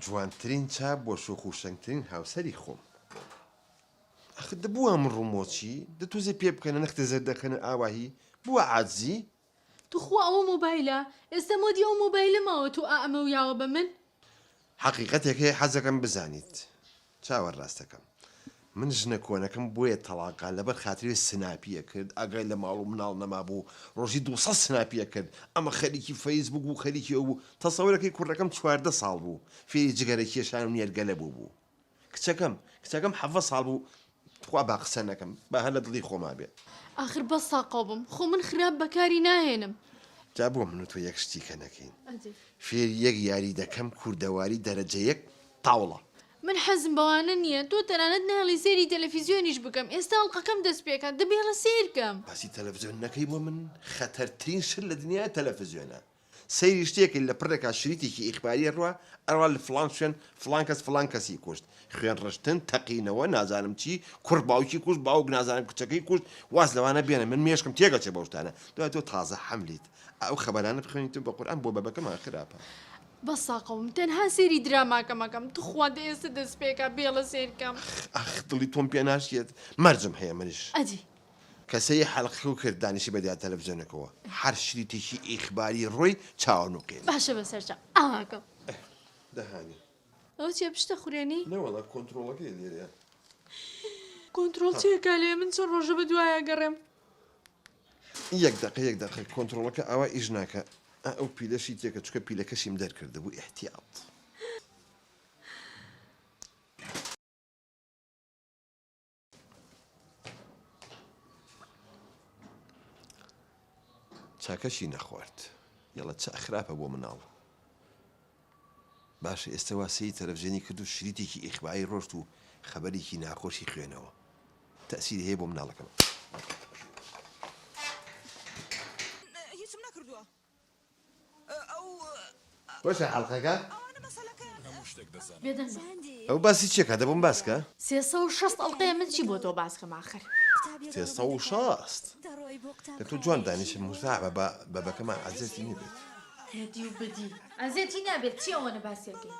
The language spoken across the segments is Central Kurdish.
جوانترین چاپ بۆ شۆخ و شەنگترین هاوسەری خۆم. ئەخ دەبووە من ڕوومۆچی دەتوزێ پێ بکەنە نەختە زەردەکەنە ئاواهی بووە عاجزی. توخوا ئەوە مۆبایلە ئێستا مۆدی ئەو مۆبایلمەوە تو ئەمە و یاوە بە من حەقیقەتێک هەیە حەزەکەم بزانیت چاوەڕاستەکەم من ژنە کۆنەکەم بۆیە تەڵاقا لەبەر خاتری سناپیە کرد ئەگەی لە ماڵ و مناڵ نەما بوو ڕۆژی 200 سناپیە کرد ئەمە خەریکی فەیسبوک بوو خەریکی ئەو بوو تەسەوەرەکەی کوڕەکەم 14 ساڵ بوو فێری جگەرە کێشان و نێرگەلە بوو کچەکەم 7 ساڵ بوو خوا با قسە نەکەم با هەر لە دڵی خۆما بێ آخر بەس ساقۆ بم خۆ من خراپ بەکاری ناهێنم جا بۆ من و تۆ یەک شتی کە نەکەین فێری یەک یاری دەکەم کووردەواری دەرەجە یەک تاوڵە من حەزم بەوانە نییە تۆ تەنانەت ناڵی سێری تەلەڤیزیۆنیش بکەم ئێستا هەڵقەکەم دەست پێکات دەبێڵە سیرکەم باسی تەلەڤیزیۆن نەکەی بۆ من خەتەرترین شت لە دنیای تەلەڤیزیۆنە سەیری شتێکی لە پڕێکا شریتێکی ئیخباری ڕوە ئەوە لە فڵان شوێن فڵان کەس فڵان کەسی کوشت خوێن ڕشتن تەقینەوە نازانم چی کوڕ باوکی کوشت باوک نازانم کچەکەی کوشت واز لەوانە بێنە من مێشکم تێگەچێ بەو شتانە دوای تۆ تازە حەملیت ئەو خەبەرانە بخوێنیتم بە قورئان بۆ بەبەکەمان خراپە بەس ساقەوم تەنها سێری دراماکەمەکەم توخوا ئێستا دەست پێکا بێڵە سیرکەم ئەخ دڵی تۆم پێ ناشێت مەرجم هەیە منیش ئەدی کەسەی حەڵقی و کرد دانیشی بەدیا تەلەڤیزیۆنەکەەوە هەر شریتێکی ئیخباری ڕۆی چاوەنووقێن باشە بەسەرچە ئاکەم دەهانی ئەو چێ پشتە خوێنی نەوەڵە کۆنتڕۆڵەکەی لێرەیە کۆنتڕۆڵ چێکا لێ من چۆن ڕۆژە بە دوایە گەڕێم یەک دقیقە کۆنتڕۆڵەکە ئەوە ئیش ناکە ئەو پیلەشی تێکە چکە پیلەکەشیم دەرکرده بوو احتیاط چاکەشی نەخوارد یاڵە چا خراپە بۆ مناڵ باشە ئێستا واسەی تەلەڤیزیۆنی کرد و شریتێکی ئیخباری ڕۆشت و خەبەرێکی ناخۆشی خوێنەوە تەسیری هەیە بۆ مناڵەکەم هیچم نەکردووە باشە حەڵقەکە بێدەن ئەو باسی چێکە دەبم باسکە 360 ئەڵقەیە من چی بۆ تۆ باسکەم آخر 360 لە تۆ جوان دانیشە موزاع بەبەکەمان عەزێتی نەبێت هێدی و بدی ئەزێتی نابێت چی ئەوەنە باسیەکەی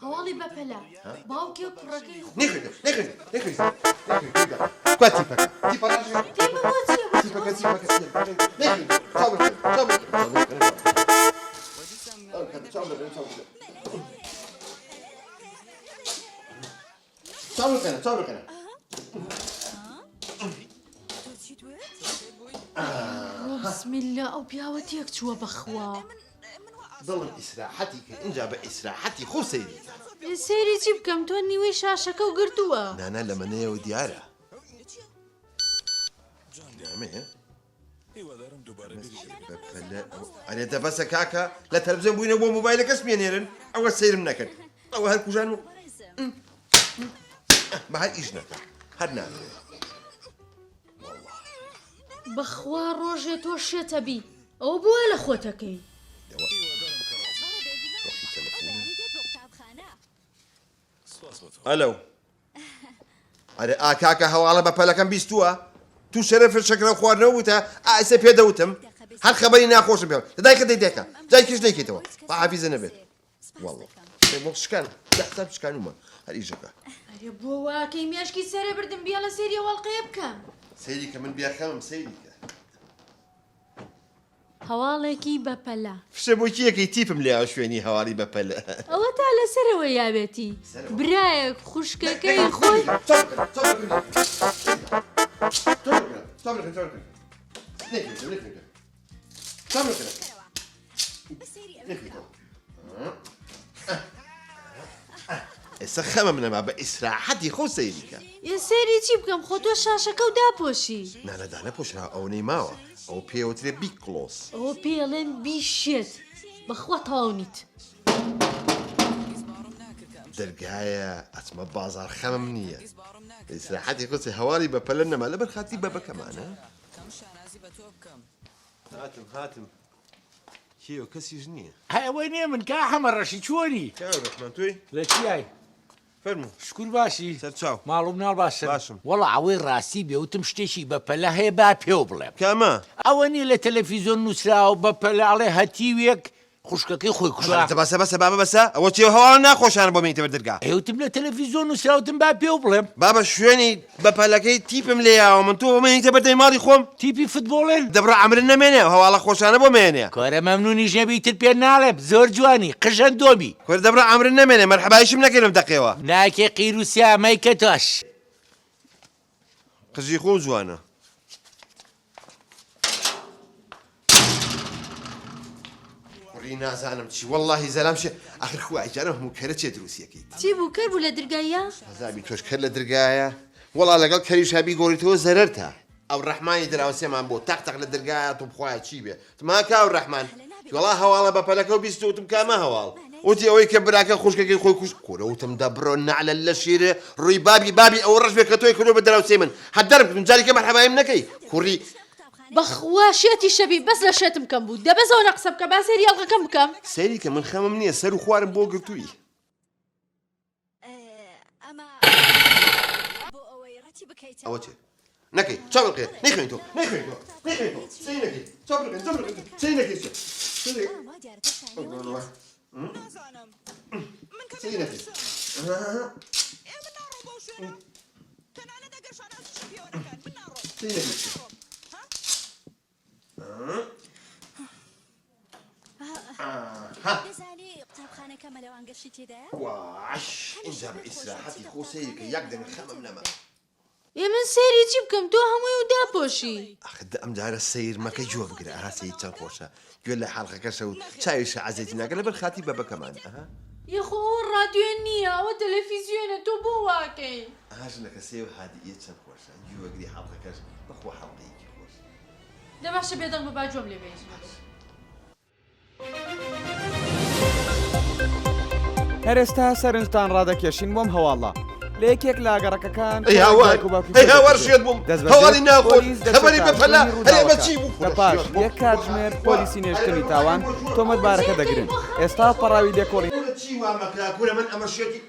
هەواڵی بەپەلا باوکی و کوڕەکەی بسم الله ئەو پیاوە تێک چووە بەخوا دڵم ئیسراحەتی کە اینجا بە ئیسراحەتی خۆ سەیری سەیری چی بکەم تۆ نیوەی شاشەکە و گرتووە نانا لە منەیەوە دیارە ئەرێ دەبەسە کاکە لە تەلەڤیزیۆن بووینە بۆ مۆبایلە کەس مێنێرن ئەوە سەیرم نەکرد ئەوە هەر کوژان و بە هەر ئیش نەکە هەر نامێت بەخوا ڕۆژێ تۆ شێتە بی ئەو بووە لە خۆتەکەی ئەلو ئەرێ ئاکاکە هەواڵە بە پەلەکەم بیستووە تو شەرەفر شەکرە خواردنەوە بووتە ئایسە پێدەوتم هەر خەبەری ناخۆشم پێ دایکە دەیدێکە جایکیش دەیکەیتەوە با حافیزە نەبێت وەڵڵ بۆ شکان دەحساب شکانومە هەر ئیژەکە ئەرێ بۆ واکەی مێشکی سەرە بردم بیا لە سێری وەڵقەیە بکەم سەیری کە من بیاخەمم سەیریکە هەواڵێکی بەپەلا فشە بۆ کیەکەی تیپم لێ شوێنی هەواڵی بەپەلە ئەوە تا لەسەرەوە یاوێتی برایەک خوشکەکەی خۆی ئێستا خەمە منەما بە ئیسراحەتی خۆ سەیریکە یە سێری چی بکەم خۆ تۆ شاشەکە و داپۆشی نانەدانە پۆشرا ئەو نەیماوە ئەو پێوترێ بیگ کلۆس ئەوە پێڵێن بیشێت بەخوا تاونیت دەرگایە ئەچمە بازار خەمم نییە ئیسراحەتی خۆچی هەواڵی بەپەلە نەما لەبەر خاتی بەبەکەمانە هاتم کێوە کەسیش نییە هەوەی نێ من کا هەمە ڕەشی چۆنی ڕحمان توی لە چیای فەرموو شکر باشی سەرچاو ماڵ و مناڵ باشە باشم وەڵا ئەوەی ڕاستی بێوتم شتێکی بەپەلە هەیە با پێو بڵێم کامە ئەوە نیە لە تەلەڤیزیۆن نووسراوە بەپەلاڵێ هەتیوێک خوشکەکەی خۆی کوژا بەسە بەسە بابە بەسە ئەوە چێ هەواڵ ناخۆشانە بۆ مینتە بەردرگا ئێوتم لە تەلەڤیزیۆن و سراوتم با پێ و بڵێم بابە شوێنی بەپەلەکەی تیپم لێیاوە من تۆ مینتە بەردەی ماڵی خۆم تیپی فوتبۆڵێن دەبڕە ئەمرن نەمێنێ هەواڵە خۆشانە بۆ مێنێ کۆرە مەمنونیش نەبی تر پێ ناڵێم زۆر جوانی قژەن دۆمی کۆر دەبڕە ئەمرن نەمێنێ مەرحەبایشم نەکەێنم دەقێەوە ناکێ قیر و سیامەی کە تۆش قژی خۆ جوانە ڕی نازانم چی وەڵڵاهی زەلام شێ ئاخر خوای جارە هەموو کەرە چێ دروستیەکەیت چی بوو کەر بوو لە دەرگایە؟ هەزابی تۆش کەر لە دەرگایە وەڵا لەگەڵ کەریش هەبی گۆڕیتەوە زەرەرتە ئەو ڕەحمانی دراوسێمان بۆ تەق لە دەرگایە تۆ بخوایە چی بێ تماکە ئەو ڕەحمان وەڵا هەواڵە بەپەلەکە و بیست وتم کامە هەواڵ وتی ئەوەی کە براکە خوشکەکەی خۆی کوشت کورەوتم دەبڕۆ نعلە لە شیرە ڕووی بابی ئەو ڕەش بێ کە تۆی کردو بە دراوسێ من هەدەرم کردم جارێکە مەرحەبایم نەکەی کوڕی بەخوا شێتی شەبی بەس لە شێتم کەم بوو دەبەزەوە نە قسە بکە با سێری ئەڵقەکەم بکەم سەیری کە من خەمم نییە سەر و خوارم بۆ گرتووی ئەمە بۆ ئەوەی ڕەتی بکەیتەوە ئەوە چێ نەکەی چاوەڵقێ نەیخوێن تۆ نەیخوێن تۆ نەیخوێن تۆ سەی نەکەی چاوەڵقێ سەی نەکەی وا دیارەکە نازانم من کە سەی نەکەی ئێمە ناڕۆ بەو شوێنە تەنانەت ئەگەر شانازی شەبیەوە نەکەن من ناڕۆ سەی نەکەی دەزانی قوتابخانەکە مەلەوانگەشی تێدایە؟ واش اینجا بە ئیسراحەتی خۆ سەیری کە یەک دەنگ خەمم نەما ئێ من سێری چی بکەم تۆ هەمووی و داپۆشی ئەخد ئەم جارە سیر مەکەی جوە بگرە ئاها سەیری چەند خۆشە گوێ لە حەڵقەکەشە و چاویشە عەزێتی ناکە لەبەر خاتی بەبەکەمان ئەها یەخۆ ئەوە ڕادیۆ نییە ئەوە تەلەڤیزیۆنە تۆ بۆ واکەی ئاژنەکە سێ و هادیە چەند خۆشە گوێگری حەڵقەکەش بەخۆ حەڵقەیەکی خۆش دەباشە بێدەنگ بە باجۆم لێ بێژ هەرێستا سەرنجتان ڕادەکێشین بۆم هەواڵە لە یەکێک لە ئاگەڕەکەکان هاوارشێت بووم هەواڵی ناخۆت خەبەری بەفەلا هەرێمە چی بوو لەپاش یەک کاتژمێر پۆلیسی نێشتنی تاوان تۆمەتبارەکە دەگرن ئێستا پەڕاوی دێکۆڵی چی وامەکرا کورە من ئەمە شێتی